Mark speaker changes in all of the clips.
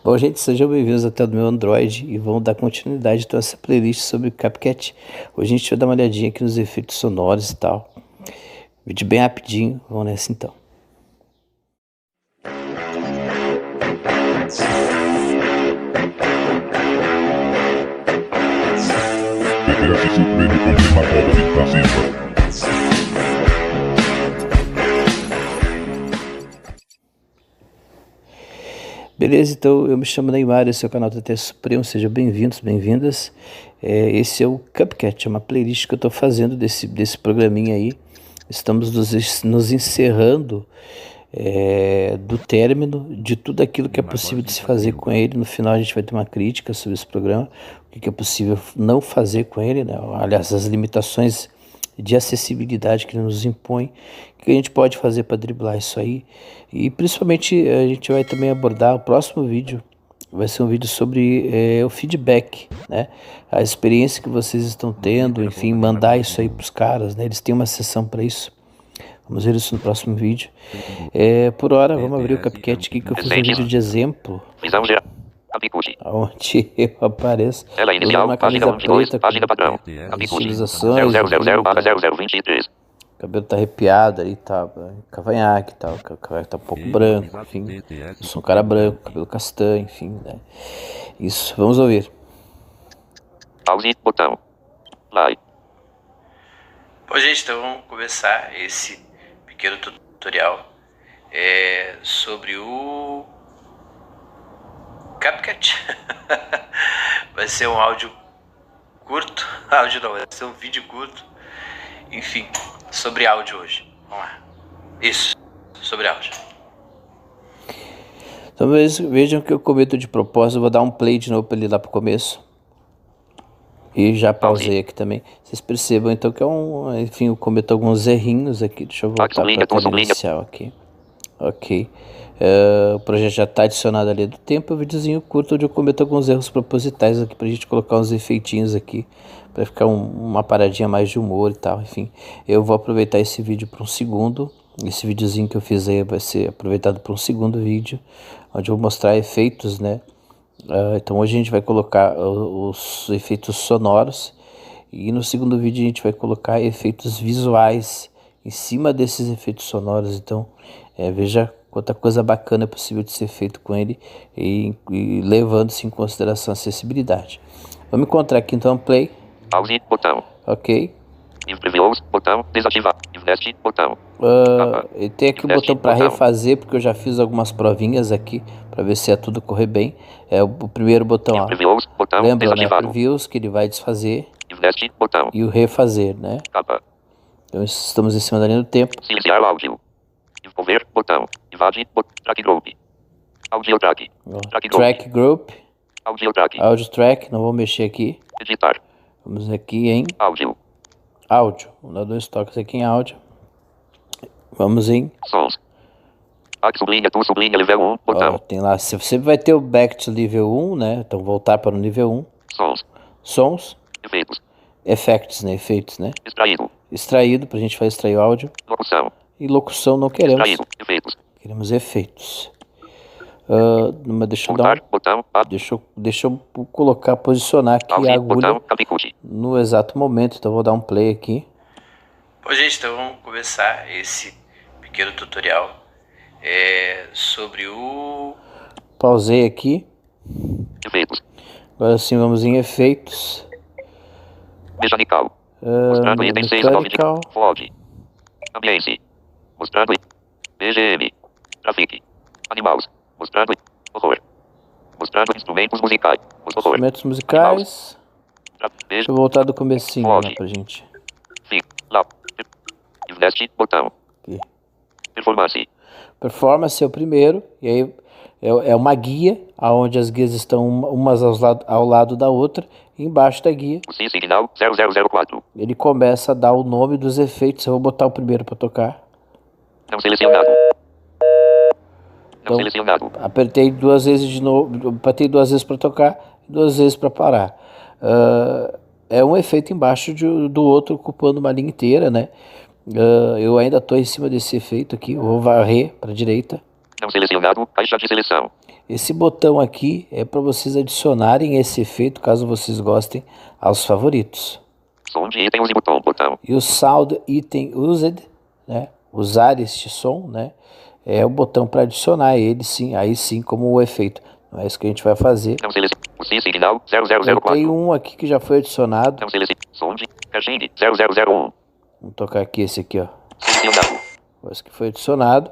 Speaker 1: Bom, gente, sejam bem-vindos até o meu Android e vamos dar continuidade a essa playlist sobre CapCut. Hoje a gente vai dar uma olhadinha aqui nos efeitos sonoros e tal. Vídeo bem rapidinho, vamos nessa então. Beleza, então eu me chamo Neymar, esse é o canal TT Supremo, sejam bem-vindos, bem-vindas. Esse é o CapCut, é uma playlist que eu estou fazendo desse programinha aí. Estamos nos encerrando do término de tudo aquilo que é possível de se fazer com ele. No final a gente vai ter uma crítica sobre esse programa, o que é possível não fazer com ele, né? Aliás, as limitações de acessibilidade que ele nos impõe, o que a gente pode fazer para driblar isso aí. E principalmente a gente vai também abordar o próximo vídeo, vai ser um vídeo sobre o feedback, né? A experiência que vocês estão tendo, enfim, mandar isso aí para os caras, né? Eles têm uma sessão para isso. Vamos ver isso no próximo vídeo. Por hora, vamos abrir o CapCut aqui que eu fiz um vídeo de exemplo. Onde eu apareço usando uma camisa preta com estilizações, o cabelo tá arrepiado aí, tá cavanhaque e tal, o cavanhaque tá um pouco branco, enfim, eu sou um cara branco, cabelo castanho, enfim, né? Isso, vamos ouvir.
Speaker 2: Pause, botão, like.
Speaker 1: Bom, gente, então vamos começar esse pequeno tutorial sobre o CapCut. Vai ser um áudio curto, áudio não, vai ser um vídeo curto, enfim, sobre áudio hoje. Vamos lá. Isso, sobre áudio. Então vejam que eu cometo de propósito, eu vou dar um play de novo para ele lá pro começo. E já pausei aqui também. Vocês percebam então que enfim, eu cometo alguns errinhos aqui. Deixa eu voltar para a tela inicial aqui. Ok. O projeto já está adicionado ali do tempo. É um videozinho curto onde eu cometo alguns erros propositais aqui pra gente colocar uns efeitinhos aqui. Para ficar uma paradinha mais de humor e tal. Enfim, eu vou aproveitar esse vídeo para um segundo. Esse videozinho que eu fiz aí vai ser aproveitado para um segundo vídeo. Onde eu vou mostrar efeitos, né? Então hoje a gente vai colocar os efeitos sonoros e no segundo vídeo a gente vai colocar efeitos visuais em cima desses efeitos sonoros. Então veja quanta coisa bacana é possível de ser feito com ele e levando-se em consideração a acessibilidade. Vamos encontrar aqui então play.
Speaker 2: Pause, botão.
Speaker 1: Ok.
Speaker 2: Previews, botão, desativar. Invest, botão.
Speaker 1: E tem aqui o botão para refazer, porque eu já fiz algumas provinhas aqui para ver se é tudo correr bem. É o primeiro botão, ó.
Speaker 2: Previews, botão,
Speaker 1: Lembra, né? Previews, que ele vai desfazer.
Speaker 2: Invest, botão.
Speaker 1: E o refazer, né?
Speaker 2: Capa.
Speaker 1: Então estamos em cima da linha do tempo.
Speaker 2: Silenciar o áudio. Envolver, botão. Invade, track group. Audio track.
Speaker 1: Track group.
Speaker 2: Audio track.
Speaker 1: Audio track, não vou mexer aqui.
Speaker 2: Editar.
Speaker 1: Vamos aqui em
Speaker 2: áudio.
Speaker 1: Áudio. Vamos dar 2 toques aqui em áudio. Vamos em
Speaker 2: sons. Sublinha, tu sublinha, nível 1, botão.
Speaker 1: Tem lá, você vai ter o back to nível 1, né? Então voltar para o nível 1. Sons.
Speaker 2: Efeitos.
Speaker 1: Effects, né? Efeitos, né?
Speaker 2: Extraído,
Speaker 1: pra gente vai extrair o áudio.
Speaker 2: Locução.
Speaker 1: E locução não queremos.
Speaker 2: Extraído, efeitos.
Speaker 1: Queremos efeitos. Mas deixa eu
Speaker 2: dar botão,
Speaker 1: deixa eu colocar, posicionar aqui a agulha
Speaker 2: botão,
Speaker 1: no exato momento. Então vou dar um play aqui. Bom, gente, então vamos começar esse pequeno tutorial sobre o... Pausei aqui.
Speaker 2: Efeitos.
Speaker 1: Agora sim vamos em efeitos.
Speaker 2: Mecanical. Mostrando item 6 Fog. Ambiente. Mostrando BGM. Traffic. Animals. Mostrando horror. Mostrando instrumentos musicais.
Speaker 1: Instrumentos musicais. Deixa eu voltar do comecinho lá pra gente.
Speaker 2: Sim. Lá. Invest, botão.
Speaker 1: Aqui.
Speaker 2: Performance.
Speaker 1: Performance é o primeiro. E aí é uma guia, onde as guias estão umas ao lado da outra. E embaixo da guia.
Speaker 2: O signal 0004.
Speaker 1: Ele começa a dar o nome dos efeitos. Eu vou botar o primeiro para tocar.
Speaker 2: Não selecionado.
Speaker 1: Então, apertei 2 vezes de novo, apertei 2 vezes para tocar e 2 vezes para parar. É um efeito embaixo do outro, ocupando uma linha inteira, né? Eu ainda estou em cima desse efeito aqui, vou varrer para a direita.
Speaker 2: Não selecionado. Caixa de seleção.
Speaker 1: Esse botão aqui é para vocês adicionarem esse efeito, caso vocês gostem, aos favoritos.
Speaker 2: Som de item use botão. Botão.
Speaker 1: E o Sound Item Used, né? Usar este som, né? É o botão para adicionar ele, sim, aí sim como o efeito. Não é isso que a gente vai fazer.
Speaker 2: Não selecionado. O signal
Speaker 1: Eu
Speaker 2: 0004.
Speaker 1: tenho um aqui que já foi adicionado.
Speaker 2: Não selecionado. Som de Cagine 0001.
Speaker 1: Vamos tocar aqui esse aqui, ó.
Speaker 2: Selecionado.
Speaker 1: Esse que foi adicionado.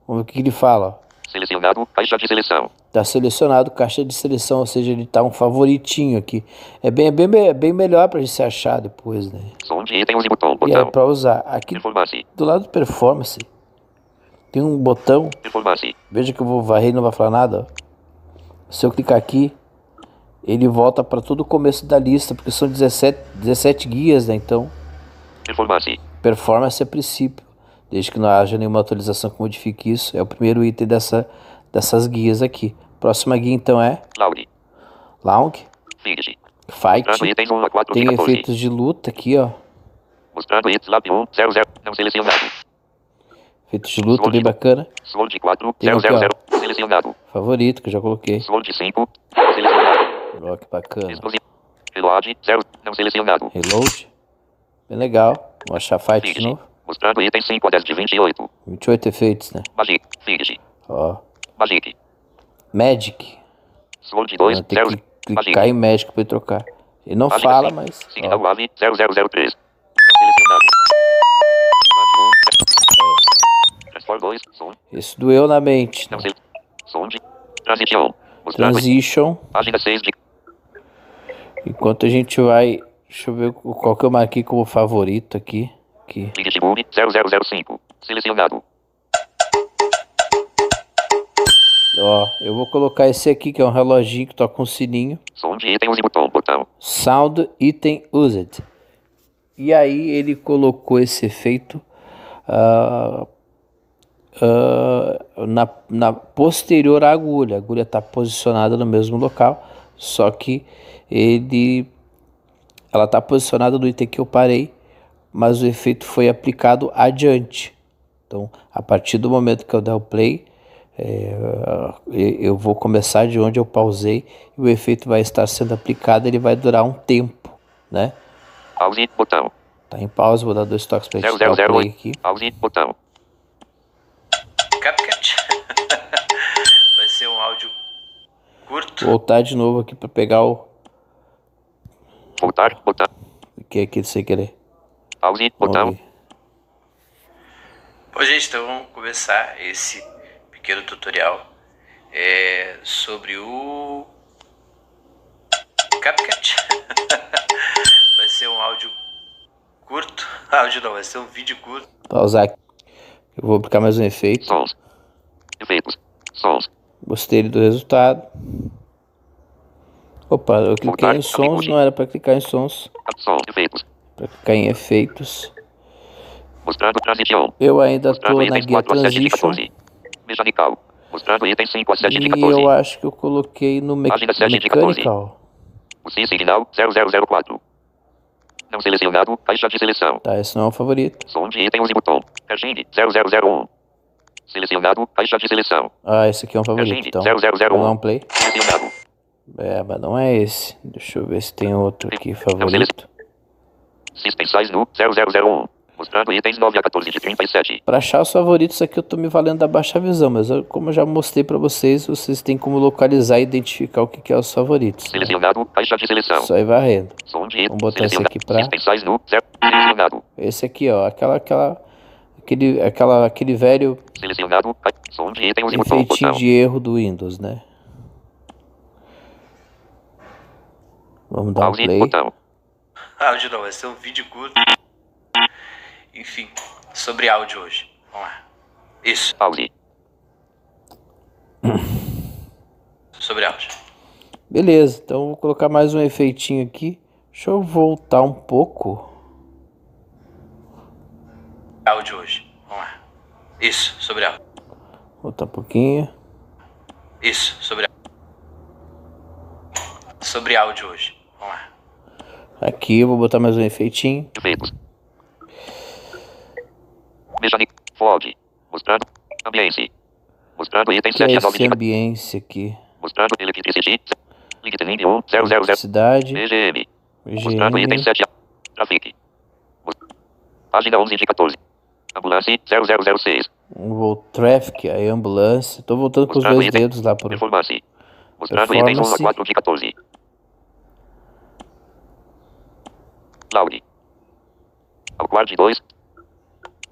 Speaker 1: Vamos ver o que ele fala, ó.
Speaker 2: Selecionado. Caixa de seleção.
Speaker 1: Tá selecionado, caixa de seleção, ou seja, ele tá um favoritinho aqui. É bem melhor pra gente se achar depois, né?
Speaker 2: Som de item use botão.
Speaker 1: E é
Speaker 2: Botão.
Speaker 1: pra usar. Aqui
Speaker 2: Performance.
Speaker 1: do lado do Performance tem um botão.
Speaker 2: Performance.
Speaker 1: Veja que eu vou varrer e não vai falar nada, ó. Se eu clicar aqui, ele volta para todo o começo da lista, porque são 17 guias, né? Então,
Speaker 2: Performance.
Speaker 1: performance é princípio, desde que não haja nenhuma atualização que modifique isso. É o primeiro item dessas guias aqui. Próxima guia, então, é
Speaker 2: Loud.
Speaker 1: Long,
Speaker 2: Fight.
Speaker 1: Fight.
Speaker 2: Mostrando itens 1 a 4 de
Speaker 1: Tem
Speaker 2: 14.
Speaker 1: efeitos de luta aqui, ó.
Speaker 2: Mostrando itens Lab 1 00. Não selecionado.
Speaker 1: Efeitos de luta bem bacana.
Speaker 2: Sword 4
Speaker 1: Tem aqui,
Speaker 2: 000. Selecionado.
Speaker 1: Favorito, que eu já coloquei.
Speaker 2: Sword 5. Selecionado.
Speaker 1: Ó, que bacana.
Speaker 2: Explosivo. Reload 0. Não selecionado.
Speaker 1: Reload. Bem legal. Vou achar Fight de novo.
Speaker 2: Mostrando itens 5 a 10 de 28.
Speaker 1: 28 efeitos, né?
Speaker 2: Magic. Fig.
Speaker 1: Ó.
Speaker 2: Magic.
Speaker 1: Magic.
Speaker 2: Sword 2
Speaker 1: Vou ter
Speaker 2: 0.
Speaker 1: que clicar em Magic para trocar. Ele não fala, mas...
Speaker 2: Signal
Speaker 1: ó,
Speaker 2: Wave 0003. Não selecionado. Transform 2. Som.
Speaker 1: isso doeu na mente.
Speaker 2: Não
Speaker 1: Né?
Speaker 2: selecionado. Som de transition. Mostrando
Speaker 1: Transition.
Speaker 2: página 6 de
Speaker 1: Enquanto a gente vai... Deixa eu ver qual que eu marquei como favorito aqui.
Speaker 2: Digitibube 0005. Selecionado.
Speaker 1: Ó, eu vou colocar esse aqui, que é um reloginho que toca um sininho.
Speaker 2: Som de item use botão. Botão.
Speaker 1: Sound Item Used. E aí ele colocou esse efeito na posterior à agulha. A agulha está posicionada no mesmo local, só que ela está posicionada no item que eu parei, mas o efeito foi aplicado adiante. Então, a partir do momento que eu der o play, eu vou começar de onde eu pausei e o efeito vai estar sendo aplicado. Ele vai durar um tempo, né?
Speaker 2: Pause. Botão.
Speaker 1: Tá em pausa, vou dar 2 toques para gente dar o play
Speaker 2: 0008.
Speaker 1: aqui.
Speaker 2: Pause. Botão.
Speaker 3: CapCut. Vai ser um áudio curto.
Speaker 1: Voltar de novo aqui para pegar o
Speaker 2: Voltar. Botão.
Speaker 1: que é aqui sem querer.
Speaker 2: Pause.
Speaker 1: Vamos
Speaker 2: Botão.
Speaker 1: ver.
Speaker 3: Bom, gente, então vamos começar esse pequeno tutorial sobre o CapCut. Vai ser um áudio curto. Áudio não, vai ser um vídeo curto.
Speaker 1: Pausar aqui. Eu vou aplicar mais um efeito.
Speaker 2: Sons. Efeitos. Sons.
Speaker 1: Gostei do resultado. Opa, eu cliquei
Speaker 2: Voltar.
Speaker 1: em sons, não era para clicar em sons,
Speaker 2: Som. Efeitos.
Speaker 1: para clicar em efeitos.
Speaker 2: Mostrando transition.
Speaker 1: Eu ainda
Speaker 2: Mostrando
Speaker 1: tô na
Speaker 2: itens
Speaker 1: guia
Speaker 2: 4 a 7 de
Speaker 1: Transition
Speaker 2: 14. Mechanical. Mostrando itens 5 a 7 de
Speaker 1: e
Speaker 2: 14.
Speaker 1: eu acho que eu coloquei no
Speaker 2: Página 7 de 14.
Speaker 1: Mechanical.
Speaker 2: O signal 0004. Não selecionado. Caixa de seleção.
Speaker 1: Tá, esse não é o favorito.
Speaker 2: Som de item use botão. Cagine 0001. Selecionado. Caixa de seleção.
Speaker 1: Ah, esse aqui é um favorito,
Speaker 2: Cagine
Speaker 1: então.
Speaker 2: 0001.
Speaker 1: Vou dar um play.
Speaker 2: Selecionado.
Speaker 1: Mas não é esse. Deixa eu ver se tem outro aqui favorito.
Speaker 2: System size no 0001. Mostrando itens 9 a 14 de 37.
Speaker 1: Para achar os favoritos aqui eu tô me valendo da baixa visão, mas como eu já mostrei para vocês, vocês têm como localizar e identificar o que é os favoritos. Né?
Speaker 2: Selecionado. Caixa de seleção.
Speaker 1: Só ir varrendo.
Speaker 2: Som de
Speaker 1: Vamos botar esse aqui pra...
Speaker 2: System size no 0. Selecionado.
Speaker 1: Esse aqui, ó, aquele velho
Speaker 2: Selecionado. Som de item use botão.
Speaker 1: efeitinho
Speaker 2: Botão.
Speaker 1: de erro do Windows, né? Vamos dar um
Speaker 2: Pause.
Speaker 1: play.
Speaker 2: Botão.
Speaker 3: Áudio não, vai ser um vídeo curto. Enfim, sobre áudio hoje. Vamos lá. Isso,
Speaker 2: Pause.
Speaker 3: sobre áudio.
Speaker 1: Beleza, então eu vou colocar mais um efeitinho aqui. Deixa eu voltar um pouco.
Speaker 3: Áudio hoje. Vamos lá. Isso, sobre áudio.
Speaker 1: Voltar um pouquinho.
Speaker 3: Isso, sobre áudio. Sobre áudio hoje. Vamos lá.
Speaker 1: Aqui eu vou botar mais um efeitinho.
Speaker 2: Efeitos. Mechanic. Fog. Mostrando. Ambiente. Mostrando item
Speaker 1: que é
Speaker 2: 7 a
Speaker 1: esse
Speaker 2: 9 de...
Speaker 1: ambiente aqui?
Speaker 2: Mostrando Electricity. LinkedIn 1 000.
Speaker 1: Cidade,
Speaker 2: BGM. Mostrando item
Speaker 1: GM,
Speaker 2: 7 a... Traffic. Página 11 de 14. Ambulância 0006.
Speaker 1: Traffic, aí ambulância. Tô voltando com os
Speaker 2: Mostrando
Speaker 1: dois
Speaker 2: item.
Speaker 1: dedos lá pro
Speaker 2: Performance. Mostrando itens 1 a 4 de 14. Laude. Aguarde 2.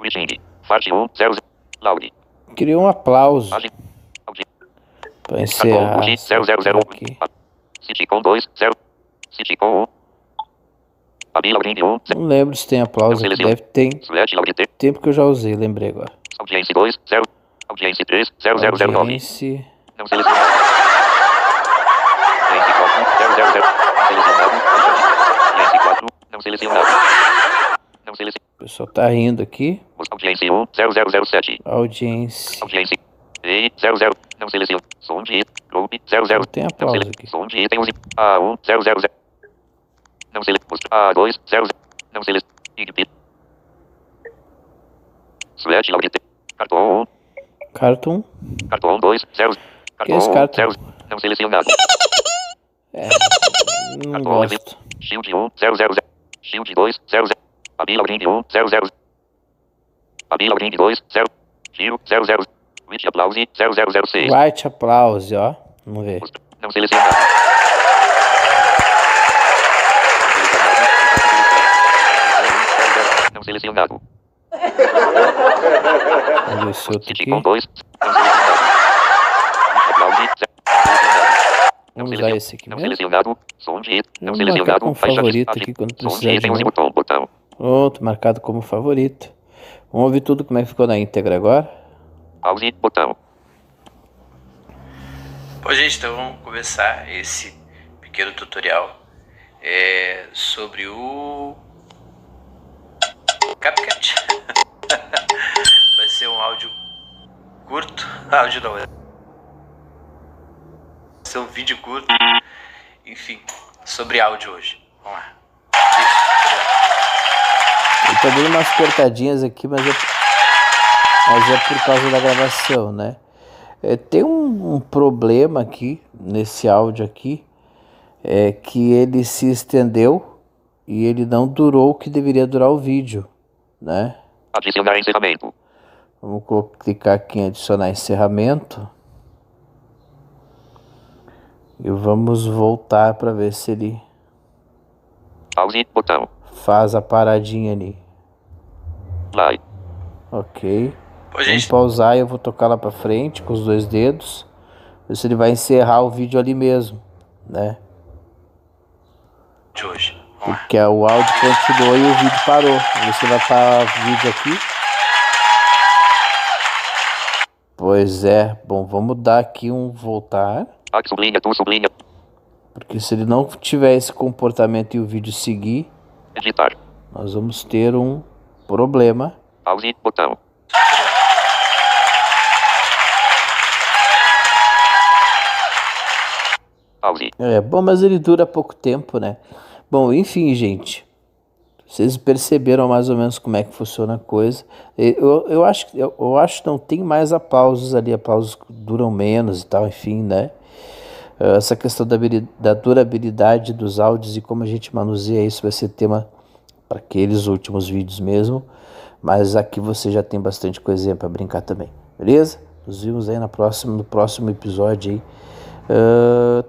Speaker 2: Reading. Farte 1 0. Laude.
Speaker 1: Queria um aplauso
Speaker 2: Página. Audi.
Speaker 1: para encerrar
Speaker 2: Cartão
Speaker 1: essa coisa aqui.
Speaker 2: Citicom 2 0. Citicom 1. Fabila Green 1.
Speaker 1: Não lembro se tem aplauso aqui, deve ter.
Speaker 2: Select Laude.
Speaker 1: Tempo que eu já usei, lembrei agora.
Speaker 2: Audiência 2 0. Audiência 3 0009.
Speaker 1: Audiência,
Speaker 2: Não selecionado. Audiência 4 000. Não selecionado. Audiência 4. Não selecionado. Não selecionado.
Speaker 1: o pessoal tá rindo aqui.
Speaker 2: Audiência 1 0007.
Speaker 1: Audiência,
Speaker 2: Audiência. E 00. Não seleciona. Som de Group 00.
Speaker 1: não tem aplauso aqui.
Speaker 2: Som de item A1 000. Não seleciona. A2 00. Não seleciona. Igbit. Select Laude. Cartão 1.
Speaker 1: Cartoon,
Speaker 2: Cartão 2 0.
Speaker 1: que é esse
Speaker 2: Cartão 1
Speaker 1: cartão?
Speaker 2: 0. Não selecionado.
Speaker 1: Não
Speaker 2: Cartão
Speaker 1: gosto.
Speaker 2: Shield 1 000. Shield 2 00. Fabila Green 1 00. Fabila Green 2 0. Giro 00. Which Applause 0006.
Speaker 1: White aplause, ó. Vamos ver.
Speaker 2: Não selecionado. Não selecionado.
Speaker 1: Vamos ver esse outro aqui.
Speaker 2: Citicom 2. Não selecionado. Which Applause 0.
Speaker 1: Vamos usar esse aqui
Speaker 2: Não
Speaker 1: mesmo.
Speaker 2: selecionado. Som de não
Speaker 1: Vamos marcar
Speaker 2: selecionado.
Speaker 1: como
Speaker 2: Faixa
Speaker 1: favorito
Speaker 2: listagem.
Speaker 1: aqui quando
Speaker 2: Som de
Speaker 1: precisar de
Speaker 2: item
Speaker 1: novo.
Speaker 2: botão.
Speaker 1: Pronto, marcado como favorito. Vamos ouvir tudo como é que ficou na íntegra agora.
Speaker 2: Pause, botão.
Speaker 3: Bom, gente, então vamos começar esse pequeno tutorial sobre o CapCut. Vai ser um áudio curto. Áudio não, vai ser um vídeo curto. Enfim, sobre áudio hoje. Vamos lá. Isso, sobre áudio.
Speaker 1: Eu tô dando umas cortadinhas aqui, mas é por causa da gravação, né? Tem um problema aqui, nesse áudio aqui, que ele se estendeu e ele não durou o que deveria durar o vídeo, né?
Speaker 2: Adicionar encerramento.
Speaker 1: Vamos clicar aqui em adicionar encerramento. E vamos voltar para ver se ele
Speaker 2: Pause, botão.
Speaker 1: faz a paradinha ali.
Speaker 2: Play.
Speaker 1: Ok.
Speaker 3: Bom,
Speaker 1: Vamos
Speaker 3: gente,
Speaker 1: pausar e eu vou tocar lá para frente com os dois dedos. Ver se ele vai encerrar o vídeo ali mesmo, né?
Speaker 3: de hoje. Vamos lá.
Speaker 1: Porque o áudio continuou e o vídeo parou. Você vai parar o vídeo aqui. Pois é. Bom, vamos dar aqui um voltar.
Speaker 2: Sublinha, tu sublinha.
Speaker 1: Porque se ele não tiver esse comportamento e o vídeo seguir,
Speaker 2: Editar.
Speaker 1: nós vamos ter um problema.
Speaker 2: Pause, botão. Pause.
Speaker 1: Bom, mas ele dura pouco tempo, né? Bom, enfim, gente. Vocês perceberam mais ou menos como é que funciona a coisa. Eu acho que não tem mais aplausos ali, aplausos que duram menos e tal, enfim, né? Essa questão da durabilidade dos áudios e como a gente manuseia isso vai ser tema para aqueles últimos vídeos mesmo. Mas aqui você já tem bastante coisinha para brincar também, beleza? Nos vemos aí no próximo episódio aí.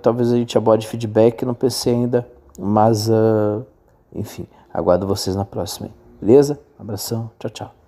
Speaker 1: Talvez a gente aborde feedback no PC ainda, mas enfim, aguardo vocês na próxima, beleza? Um abração, tchau, tchau.